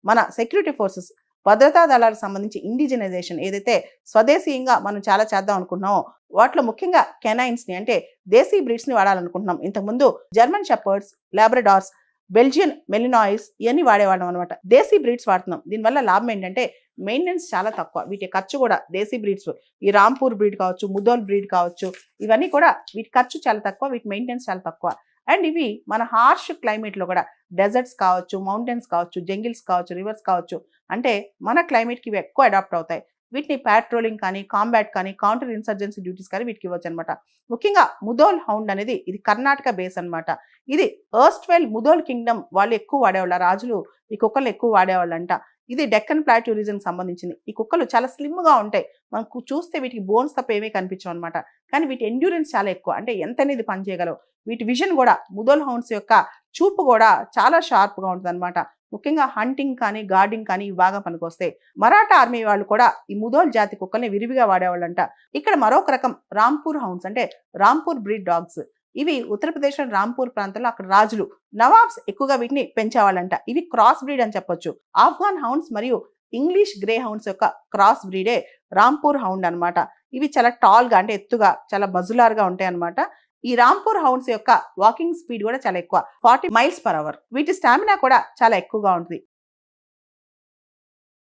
మన security forces భద్రతా దళాలకు సంబంధించి ఇండిజినైజేషన్ ఏదైతే స్వదేశీయంగా మనం చాలా చేద్దాం అనుకుంటున్నామో వాటిలో ముఖ్యంగా కెనైన్స్ ని అంటే దేశీ బ్రీడ్స్ ని వాడాలనుకుంటున్నాం. ఇంతకుముందు జర్మన్ షెపర్డ్స్, లాబ్రడార్స్, బెల్జియన్ మెలినాయిస్ ఇవన్నీ వాడేవాళ్ళం అనమాట. దేశీ బ్రీడ్స్ వాడుతున్నాం. దీనివల్ల లాభం ఏంటంటే మెయింటెనెన్స్ చాలా తక్కువ. వీటి ఖర్చు కూడా దేశీ బ్రీడ్స్ ఈ రాంపూర్ బ్రీడ్ కావచ్చు, ముదోల్ బ్రీడ్ కావచ్చు, ఇవన్నీ కూడా వీటి ఖర్చు చాలా తక్కువ, వీటి మెయింటెనెన్స్ చాలా తక్కువ. అండ్ ఇవి మన హార్ష్ క్లైమేట్ లో కూడా డెజర్ట్స్ కావచ్చు, మౌంటైన్స్ కావచ్చు, జంగిల్స్ కావచ్చు, రివర్స్ కావచ్చు, అంటే మన క్లైమేట్ కి ఇవి ఎక్కువ అడాప్ట్ అవుతాయి. వీటిని పాట్రోలింగ్ కానీ, కాంబాట్ కానీ, కౌంటర్ ఇన్సర్జెన్సీ డ్యూటీస్ కానీ వీటికి ఇవ్వచ్చు అనమాట. ముఖ్యంగా ముదోల్ హౌండ్ అనేది ఇది కర్ణాటక బేస్ అనమాట. ఇది ఎర్స్ట్వెల్ ముదోల్ కింగ్డమ్ వాళ్ళు ఎక్కువ వాడేవాళ్ళు, రాజులు ఈ కుక్కలు ఎక్కువ వాడేవాళ్ళంట. ఇది డెక్కన్ ప్లాట్యూ రీజన్ సంబంధించింది. ఈ కుక్కలు చాలా స్లిమ్ గా ఉంటాయి. మనకు చూస్తే వీటికి బోన్స్ తప్ప ఏమీ కనిపించవు అనమాట. కానీ వీటి ఎండ్యూరెన్స్ చాలా ఎక్కువ, అంటే ఎంత అనేది పని చేయగలవు. వీటి విజన్ కూడా ముదోల్ హౌండ్స్ యొక్క చూపు కూడా చాలా షార్ప్ గా ఉంటుంది అనమాట. ముఖ్యంగా హంటింగ్ కానీ, గార్డింగ్ కానీ ఇవి బాగా పనికొస్తాయి. మరాఠా ఆర్మీ వాళ్ళు కూడా ఈ ముదోల్ జాతి కుక్కల్ని విరివిగా వాడేవాళ్ళంట. ఇక్కడ మరొక రకం రాంపూర్ హౌండ్స్ అంటే రాంపూర్ బ్రీడ్ డాగ్స్. ఇవి ఉత్తరప్రదేశ్ లోని రాంపూర్ ప్రాంతంలో అక్కడ రాజులు, నవాబ్స్ ఎక్కువగా వీటిని పెంచేవాళ్ళంట. ఇవి క్రాస్ బ్రీడ్ అని చెప్పొచ్చు. ఆఫ్ఘాన్ హౌండ్స్ మరియు ఇంగ్లీష్ గ్రే హౌండ్స్ యొక్క క్రాస్ బ్రీడే రాంపూర్ హౌండ్ అనమాట. ఇవి చాలా టాల్ గా అంటే ఎత్తుగా చాలా బజులార్ గా ఉంటాయి అనమాట. ఈ రాంపూర్ హౌండ్స్ యొక్క వాకింగ్ స్పీడ్ కూడా చాలా ఎక్కువ, 40 మైల్స్ పర్ అవర్. వీటి స్టామినా కూడా చాలా ఎక్కువగా ఉంటుంది.